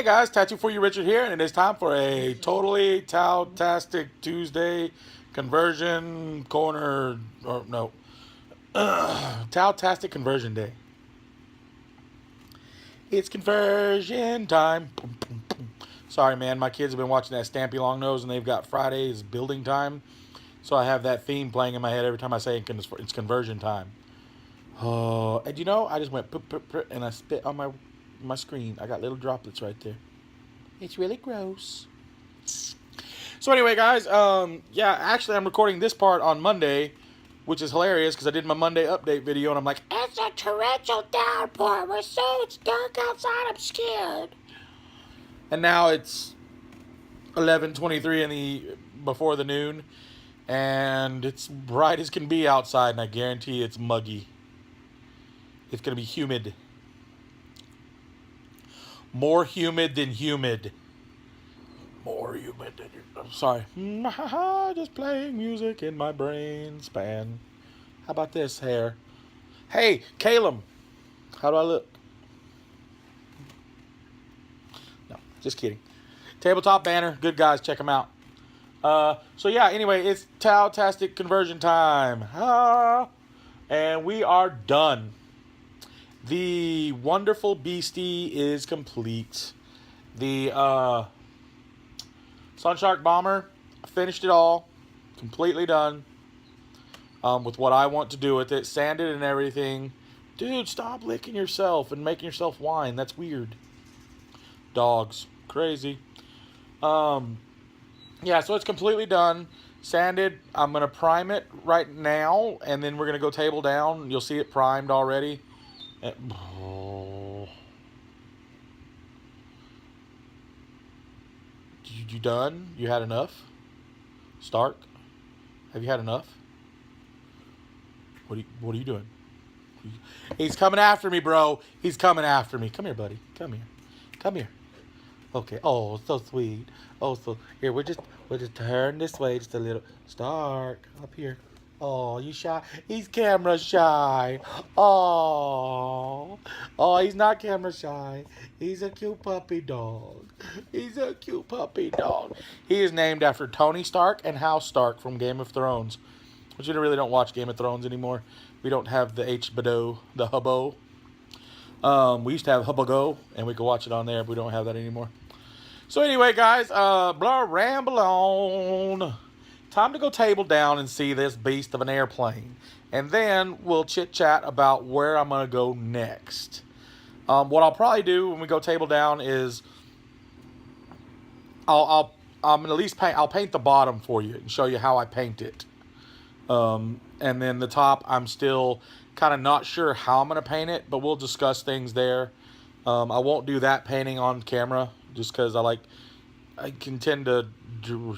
Hey guys, Tattoo for You Richard here, and it is time for a totally Tau-tastic Tuesday conversion corner, or no, Tau-tastic conversion day. It's conversion time. Sorry, man, my kids have been watching that Stampy Longnose, and they've got Friday's building time, so I have that theme playing in my head every time I say it's conversion time. Oh, and you know, I just went and I spit on my screen. I got little droplets right there. It's really gross. So anyway, guys, yeah, actually, I'm recording this part on Monday, which is hilarious because I did my Monday update video, and I'm like, it's a torrential downpour. We're so it's dark outside. I'm scared. And now it's 11:23 in the before the noon, and it's bright as can be outside, and I guarantee it's muggy. It's gonna be humid. More humid than humid. More humid than you. I'm sorry. Just playing music in my brain span. How about this hair? Hey, Caleb. How do I look? No, just kidding. Tabletop banner. Good guys. Check them out. So yeah, anyway, it's Tau-tastic conversion time. And we are done. The wonderful beastie is complete. The Sunshark bomber, I finished it all, completely done. With what I want to do with it, sanded and everything. Dude, stop licking yourself and making yourself whine. That's weird. Dogs, crazy. Yeah, so it's completely done, sanded. I'm gonna prime it right now, and then we're gonna go table down. You'll see it primed already. You done? You had enough? Stark? Have you had enough? What are you doing? He's coming after me, bro. He's coming after me. Come here, buddy. Come here. Come here. Okay. Oh, so sweet. Oh, so here we'll just turn this way just a little. Stark up here. Oh, you shy? He's camera shy. Oh, he's not camera shy. He's a cute puppy dog. He's a cute puppy dog. He is named after Tony Stark and House Stark from Game of Thrones. But you really don't watch Game of Thrones anymore. We don't have the HBO, the Hubbo. We used to have Hubbo, and we could watch it on there, but we don't have that anymore. So anyway, guys, blah, ramble on. Time to go table down and see this beast of an airplane. And then we'll chit-chat about where I'm going to go next. What I'll probably do when we go table down is I'm going to at least paint. I'll paint the bottom for you and show you how I paint it. And then the top, I'm still kind of not sure how I'm going to paint it, but we'll discuss things there. I won't do that painting on camera just because I can tend to do...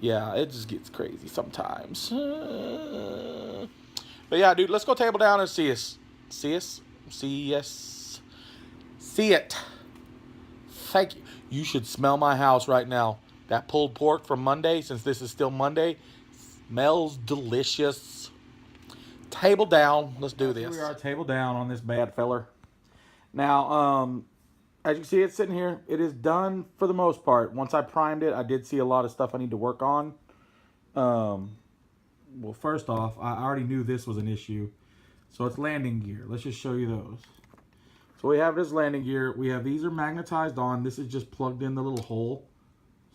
Yeah, it just gets crazy sometimes. But yeah, dude, let's go table down and see us. See us? See us? See it. Thank you. You should smell my house right now. That pulled pork from Monday, since this is still Monday, smells delicious. Table down. Let's do this. We are table down on this bad feller. Now, as you can see, it's sitting here. It is done for the most part. Once I primed it, I did see a lot of stuff I need to work on. Well, first off, I already knew this was an issue. So it's landing gear. Let's just show you those. So we have this landing gear. We have these are magnetized on. This is just plugged in the little hole.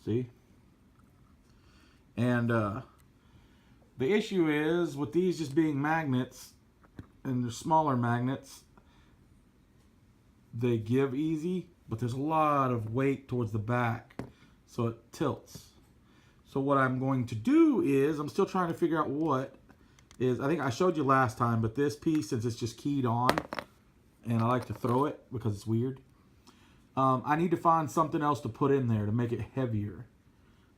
See? And the issue is with these just being magnets, and they're smaller magnets, they give easy, but there's a lot of weight towards the back, so it tilts. So what I'm going to do is, I'm still trying to figure out what is, I think I showed you last time, but this piece, since it's just keyed on, and I like to throw it because it's weird, I need to find something else to put in there to make it heavier.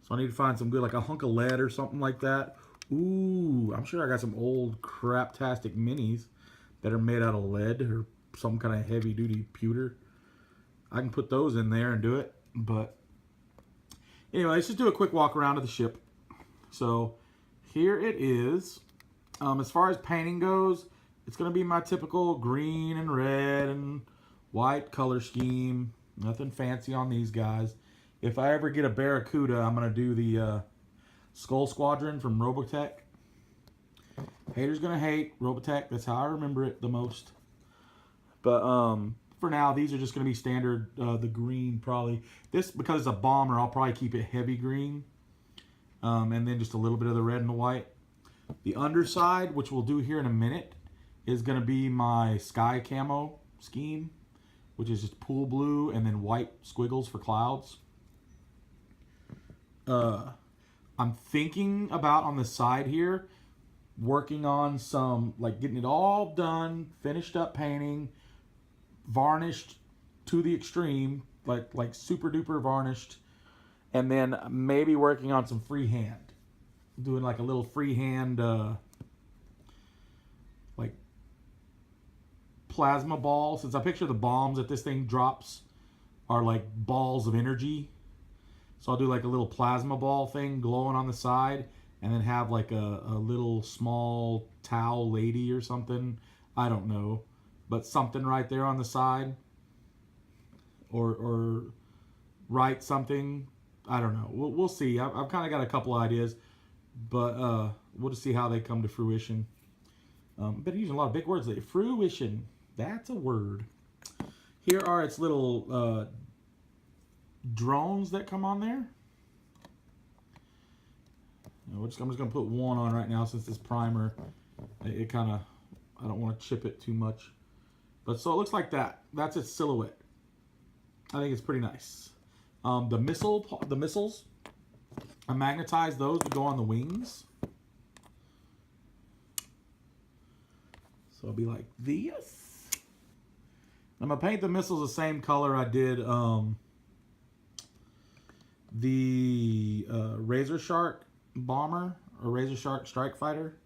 So I need to find some good, like a hunk of lead or something like that. Ooh, I'm sure I got some old craptastic minis that are made out of lead or some kind of heavy duty pewter. I can put those in there and do it. But anyway, let's just do a quick walk around of the ship. So here it is. As far as painting goes, it's going to be my typical green and red and white color scheme. Nothing fancy on these guys. If I ever get a Barracuda, I'm going to do the Skull Squadron from Robotech. Haters going to hate. Robotech, that's how I remember it the most. But for now, these are just going to be standard, the green probably. This, because it's a bomber, I'll probably keep it heavy green. And then just a little bit of the red and the white. The underside, which we'll do here in a minute, is going to be my sky camo scheme, which is just pool blue and then white squiggles for clouds. I'm thinking about on the side here, working on some, like getting it all done, finished up painting, varnished to the extreme, like super duper varnished, and then maybe working on some freehand. Doing like a little freehand like plasma ball, since I picture the bombs that this thing drops are like balls of energy. So I'll do like a little plasma ball thing glowing on the side, and then have like a little small towel lady or something. I don't know, but something right there on the side, or write something. I don't know. We'll see. I've kind of got a couple ideas, but we'll just see how they come to fruition. Been using a lot of big words lately. Fruition. That's a word. Here are its little drones that come on there. I'm just going to put one on right now since this primer, it kind of, I don't want to chip it too much. But so it looks like that. That's its silhouette. I think it's pretty nice. The missiles, I magnetized those to go on the wings. So it'll be like this. I'm going to paint the missiles the same color I did the Razor Shark bomber or Razor Shark strike fighter.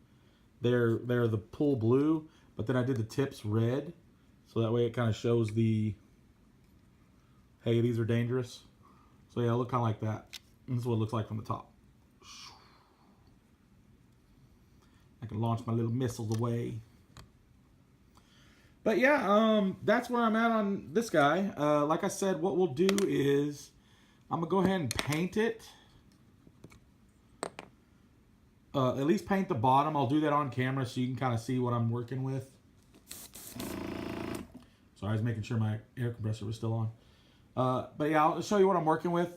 They're the pool blue, but then I did the tips red, so that way it kind of shows the, hey, these are dangerous. So yeah, look kind of like that. This is what it looks like from the top. I can launch my little missiles away. But yeah, that's where I'm at on this guy. Like I said, what we'll do is I'm going to go ahead and paint it. At least paint the bottom. I'll do that on camera so you can kind of see what I'm working with. Sorry, I was making sure my air compressor was still on. But yeah, I'll show you what I'm working with.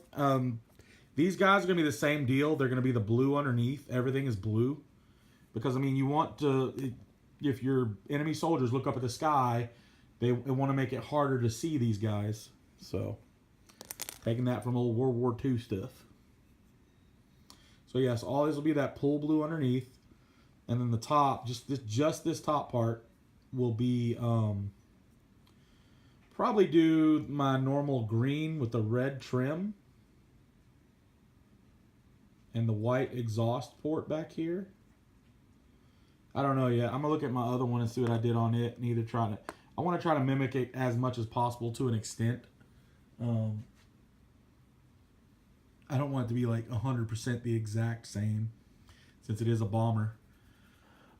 These guys are going to be the same deal. They're going to be the blue underneath. Everything is blue. Because, I mean, you want to, if your enemy soldiers look up at the sky, they want to make it harder to see these guys. So, taking that from old World War II stuff. So yes, all these will be that pool blue underneath, and then the top, just this top part, will be probably do my normal green with the red trim, and the white exhaust port back here. I don't know yet. I'm gonna look at my other one and see what I did on it, and either try to. I want to try to mimic it as much as possible to an extent. I don't want it to be like 100% the exact same, since it is a bomber.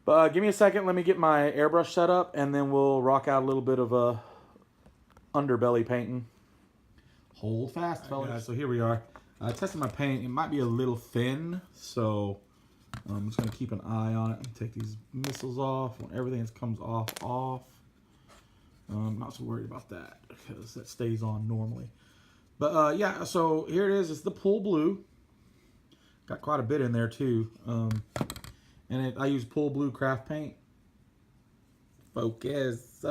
But give me a second. Let me get my airbrush set up, and then we'll rock out a little bit of a underbelly painting. Hold fast, fellas. Right, guys, so here we are. I tested my paint. It might be a little thin, so I'm just going to keep an eye on it. Take these missiles off. When everything comes off. I'm not so worried about that, because that stays on normally. But yeah, so here it is. It's the pool blue. Got quite a bit in there too. And I use pool blue craft paint. Focus.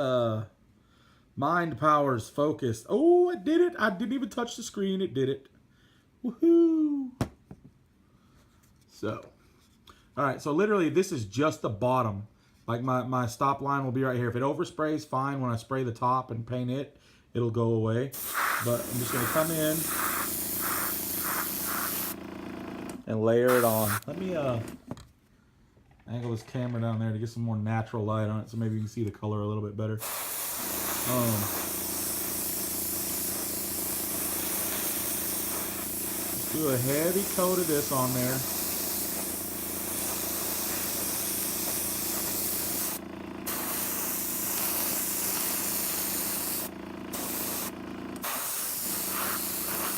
Mind powers focused. Oh, it did it. I didn't even touch the screen. It did it. Woohoo. So, all right. So literally this is just the bottom. Like my stop line will be right here. If it oversprays, fine. When I spray the top and paint it, it'll go away. But I'm just going to come in and layer it on. Let me angle this camera down there to get some more natural light on it, so maybe you can see the color a little bit better. Let's do a heavy coat of this on there.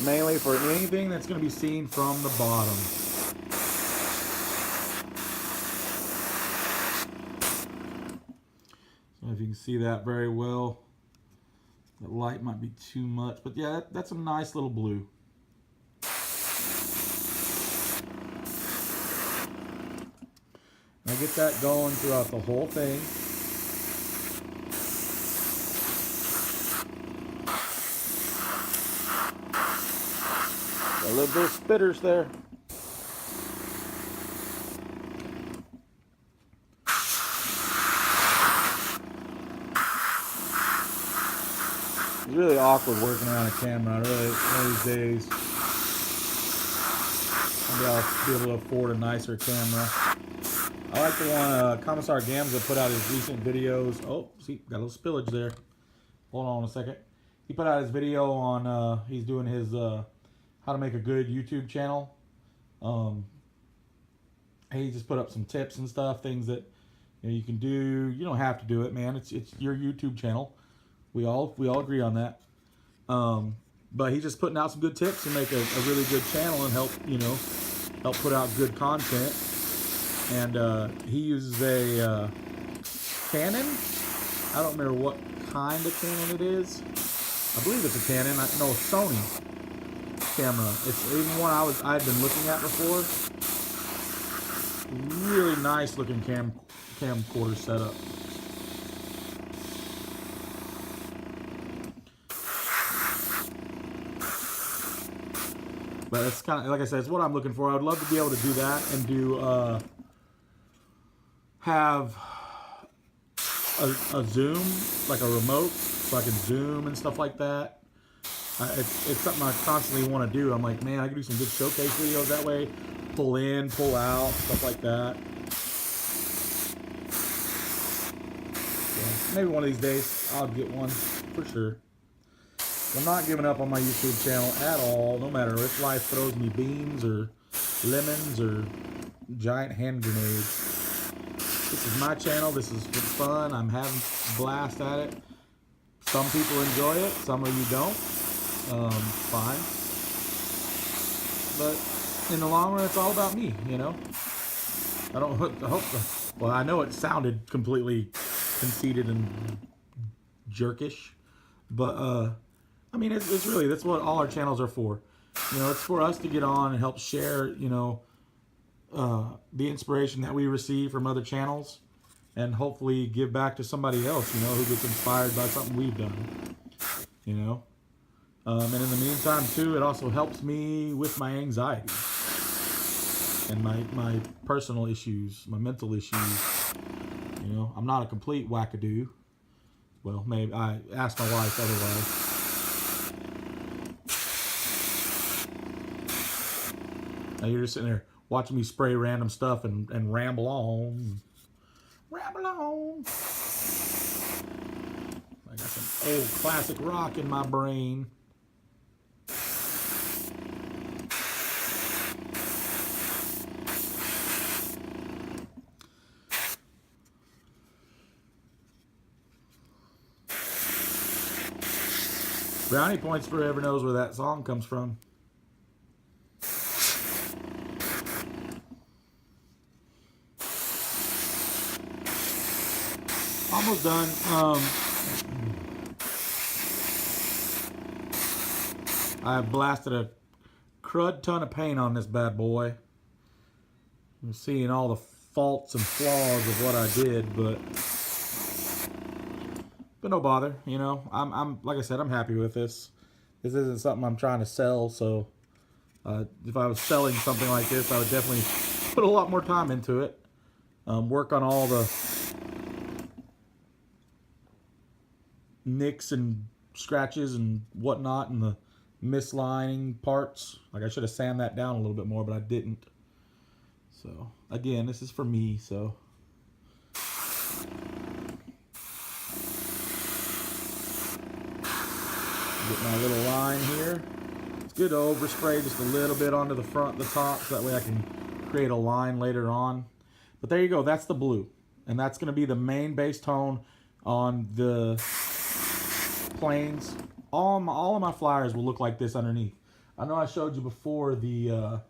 mainly for anything that's going to be seen from the bottom. So if you can see that very well, the light might be too much, but yeah, that's a nice little blue. I get that going throughout the whole thing. A little bit of spitters there. It's really awkward working around a camera, really, one of these days. Maybe I'll be able to afford a nicer camera. I like the one Commissar Gamza put out his recent videos. Oh, see, got a little spillage there. Hold on a second. He put out his video on, he's doing his how to make a good YouTube channel. He just put up some tips and stuff, things that you can do. You don't have to do it, man. It's your YouTube channel. We all agree on that. But he's just putting out some good tips to make a really good channel and help help put out good content. And he uses a Canon. I don't remember what kind of Canon it is. I believe it's a Canon. No, Sony camera. It's even one I'd been looking at before. Really nice looking camcorder setup. But it's kind of, like I said, it's what I'm looking for. I would love to be able to do that and do have a zoom, like a remote, so I can zoom and stuff like that. It's something I constantly want to do. I'm like, man, I can do some good showcase videos that way. Pull in, pull out, stuff like that. Yeah, maybe one of these days I'll get one for sure. I'm not giving up on my YouTube channel at all, no matter if life throws me beans or lemons or giant hand grenades. This is my channel. This is fun. I'm having a blast at it. Some people enjoy it. Some of you don't. Fine. But in the long run, it's all about me, I hope, well, I know it sounded completely conceited and jerkish, but, I mean, it's really, that's what all our channels are for. It's for us to get on and help share, the inspiration that we receive from other channels and hopefully give back to somebody else, who gets inspired by something we've done, And in the meantime, too, it also helps me with my anxiety and my personal issues, my mental issues. I'm not a complete wackadoo. Well, maybe I asked my wife otherwise. Now you're just sitting there watching me spray random stuff and ramble on. Ramble on. I got some old classic rock in my brain. Brownie points for whoever knows where that song comes from. Almost done. I blasted a crud ton of paint on this bad boy. I'm seeing all the faults and flaws of what I did, but no bother. I'm like I said, I'm happy with this. This isn't something I'm trying to sell, so if I was selling something like this, I would definitely put a lot more time into it. Work on all the nicks and scratches and whatnot and the mislining parts. Like I should have sanded that down a little bit more, but I didn't. So again, this is for me, so get my little line here. It's good to overspray just a little bit onto the front, the top, so that way I can create a line later on. But there you go, that's the blue. And that's going to be the main base tone on the planes. All of my flyers will look like this underneath. I know I showed you before the,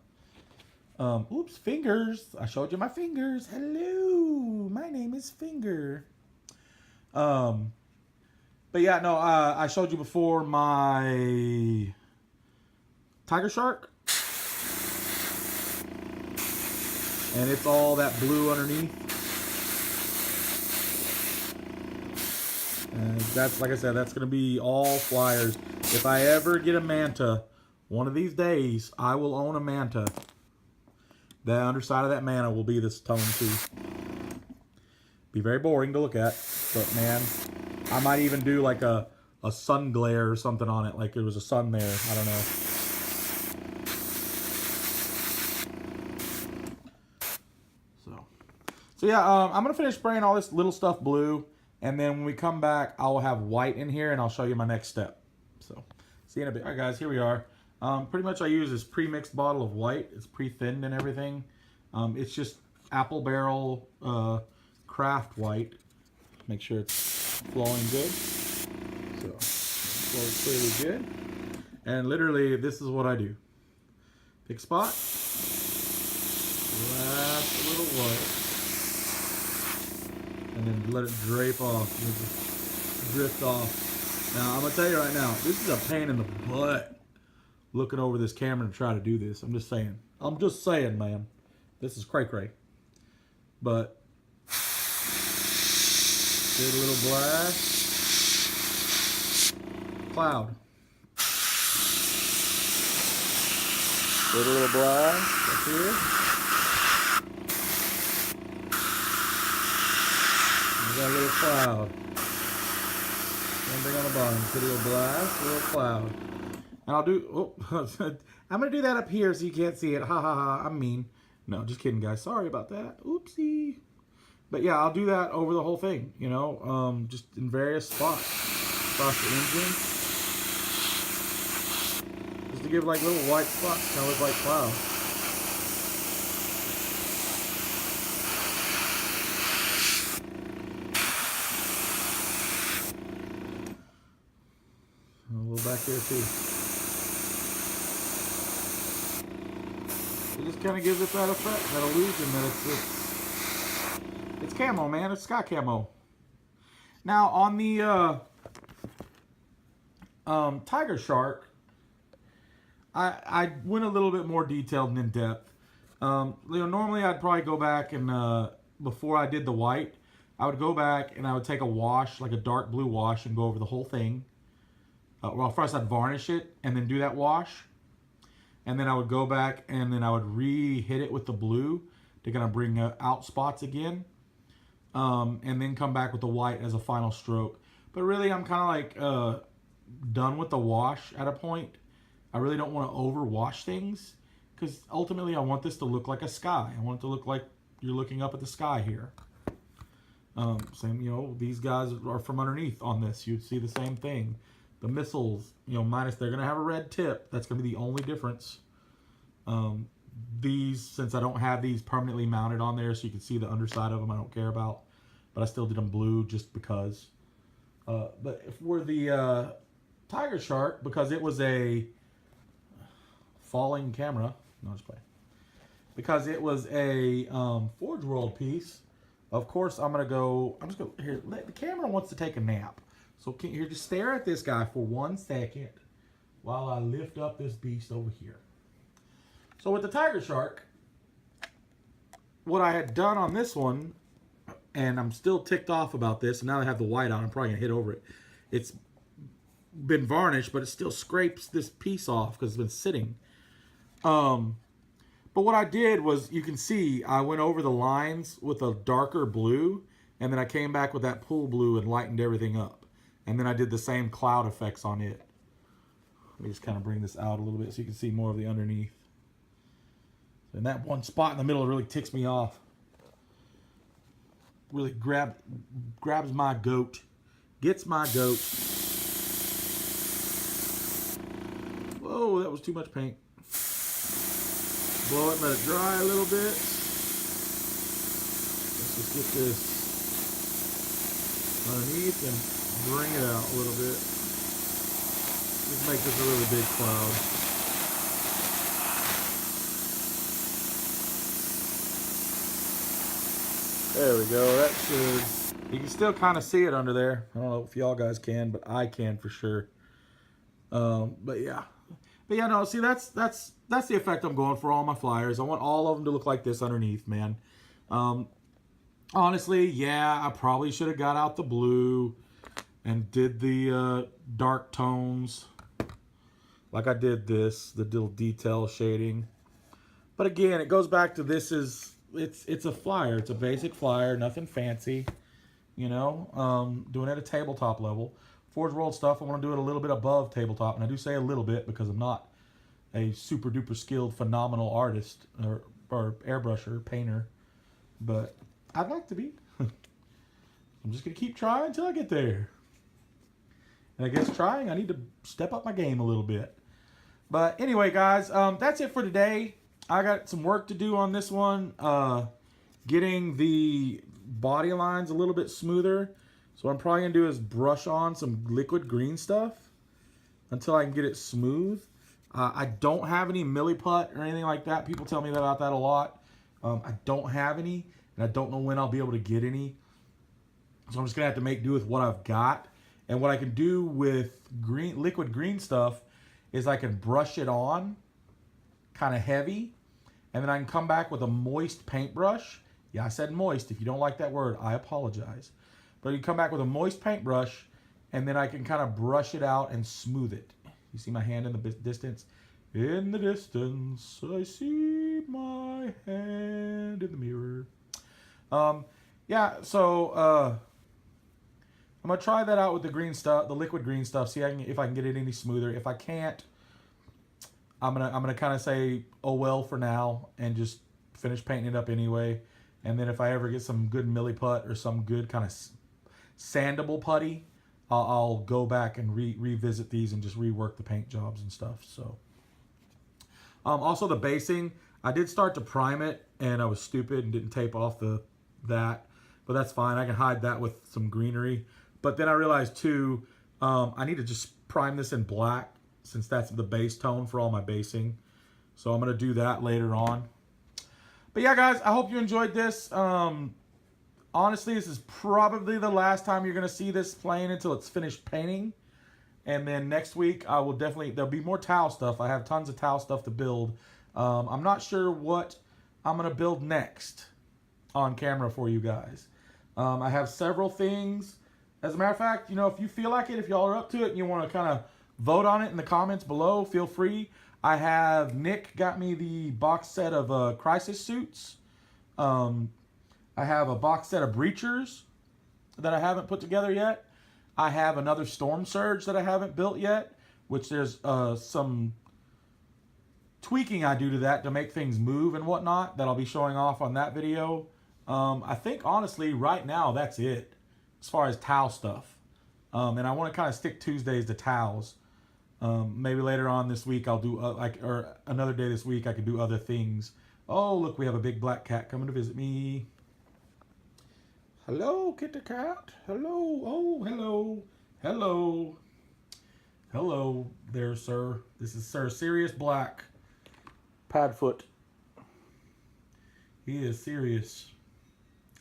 oops, fingers. I showed you my fingers. Hello, my name is Finger. But yeah, no, I showed you before my tiger shark. And it's all that blue underneath. And that's, like I said, that's going to be all flyers. If I ever get a manta, one of these days, I will own a manta. The underside of that manta will be this tone too. Be very boring to look at, but man, I might even do like a sun glare or something on it, like there was a sun there. I don't know. So yeah, I'm gonna finish spraying all this little stuff blue, and then when we come back, I will have white in here, and I'll show you my next step. So, see you in a bit. All right, guys, here we are. Pretty much I use this pre-mixed bottle of white. It's pre-thinned and everything. It's just apple barrel craft white. Make sure it's flowing good. So, it flows clearly good. And literally, this is what I do. Pick spot. Last a little white. And then let it drape off, just drift off. Now, I'm going to tell you right now, this is a pain in the butt looking over this camera to try to do this. I'm just saying. I'm just saying, man. This is cray-cray. But, did a little blast. Cloud. Did a little blast up here. Got a little cloud. Same thing on the bottom. Put a little blast, a little cloud. And I'll do, oh, I'm going to do that up here so you can't see it. Ha ha ha, I'm mean. No, just kidding, guys. Sorry about that. Oopsie. But yeah, I'll do that over the whole thing, you know, just in various spots. Across the engine. Just to give like little white spots, kind of look like clouds. A little back there too. It just kind of gives it that effect, that illusion that it's camo, man. It's sky camo. Now on the tiger shark, I went a little bit more detailed and in depth. You know, normally I'd probably go back and before I did the white, I would go back and I would take a wash, like a dark blue wash, and go over the whole thing. Well, first I'd varnish it and then do that wash. And then I would go back and then I would re-hit it with the blue to kind of bring out spots again. And then come back with the white as a final stroke. But really, I'm kind of like done with the wash at a point. I really don't want to overwash things because ultimately I want this to look like a sky. I want it to look like you're looking up at the sky here. Same, you know, these guys are from underneath on this. You'd see the same thing. The missiles, you know, minus they're going to have a red tip. That's going to be the only difference. These, since I don't have these permanently mounted on there so you can see the underside of them, I don't care about. But I still did them blue just because. But for the tiger shark, because it was a falling camera, no, just play. Because it was a Forge World piece, of course I'm just going to, here, the camera wants to take a nap. So here, just stare at this guy for 1 second while I lift up this beast over here. So with the tiger shark, what I had done on this one, and I'm still ticked off about this, and now I have the white on, I'm probably going to hit over it. It's been varnished, but it still scrapes this piece off because it's been sitting. But what I did was, you can see, I went over the lines with a darker blue, and then I came back with that pool blue and lightened everything up. And then I did the same cloud effects on it. Let me just kind of bring this out a little bit so you can see more of the underneath. And that one spot in the middle really ticks me off. Really grabs my goat. Gets my goat. Whoa, that was too much paint. Blow it, let it dry a little bit. Let's just get this underneath and bring it out a little bit. Just make this a really big cloud. There we go. That should... You can still kind of see it under there. I don't know if y'all guys can, but I can for sure. But yeah. But yeah, no, see, that's the effect I'm going for all my flyers. I want all of them to look like this underneath, man. Honestly, yeah, I probably should have got out the blue and did the dark tones like I did this, the little detail shading. But again, it goes back to this is, it's a flyer. It's a basic flyer, nothing fancy, you know, doing it at a tabletop level. Forge World stuff, I want to do it a little bit above tabletop, and I do say a little bit because I'm not a super duper skilled, phenomenal artist or airbrusher, painter, but I'd like to be. I'm just going to keep trying until I get there. And I guess trying, I need to step up my game a little bit. But anyway, guys, that's it for today. I got some work to do on this one. Getting the body lines a little bit smoother. So what I'm probably going to do is brush on some liquid green stuff until I can get it smooth. I don't have any milliput or anything like that. People tell me about that a lot. I don't have any, and I don't know when I'll be able to get any. So I'm just going to have to make do with what I've got. And what I can do with liquid green stuff is I can brush it on kind of heavy, and then I can come back with a moist paintbrush. Yeah, I said moist. If you don't like that word, I apologize. But you come back with a moist paintbrush, and then I can kind of brush it out and smooth it. You see my hand in the distance? In the distance, I see my hand in the mirror. Yeah, so I'm gonna try that out with the green stuff, the liquid green stuff. See if I can get it any smoother. If I can't, I'm gonna kind of say oh well for now and just finish painting it up anyway. And then if I ever get some good milliput or some good kind of sandable putty, I'll go back and revisit these and just rework the paint jobs and stuff. So also the basing, I did start to prime it and I was stupid and didn't tape off that, but that's fine. I can hide that with some greenery. But then I realized too, I need to just prime this in black since that's the base tone for all my basing. So I'm gonna do that later on. But yeah, guys, I hope you enjoyed this. Honestly, this is probably the last time you're gonna see this playing until it's finished painting. And then next week, I will there'll be more towel stuff. I have tons of towel stuff to build. I'm not sure what I'm gonna build next on camera for you guys. I have several things. As a matter of fact, you know, if you feel like it, if y'all are up to it and you want to kind of vote on it in the comments below, feel free. I have Nick got me the box set of crisis suits. I have a box set of breachers that I haven't put together yet. I have another storm surge that I haven't built yet, which there's some tweaking I do to that to make things move and whatnot that I'll be showing off on that video. I think honestly right now that's it as far as towel stuff. And I want to kind of stick Tuesdays to towels. Maybe later on this week I'll do or another day this week I could do other things. Oh, look, we have a big black cat coming to visit me. Hello, kitty cat. Hello. Oh, hello. Hello. Hello there, sir. This is Sir Sirius Black. Padfoot. He is serious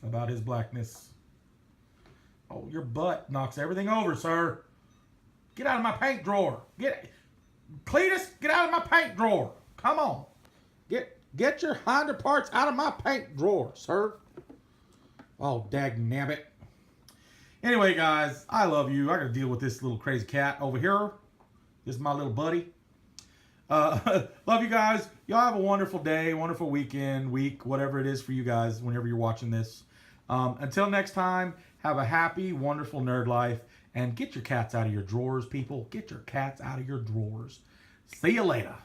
about his blackness. Oh, your butt knocks everything over, sir. Get out of my paint drawer. Cletus, get out of my paint drawer. Come on. Get your hinder parts out of my paint drawer, sir. Oh, dagnabbit. Anyway, guys, I love you. I gotta deal with this little crazy cat over here. This is my little buddy. Love you guys. Y'all have a wonderful day, wonderful weekend, week, whatever it is for you guys whenever you're watching this. Until next time, have a happy, wonderful nerd life. And get your cats out of your drawers, people. Get your cats out of your drawers. See you later.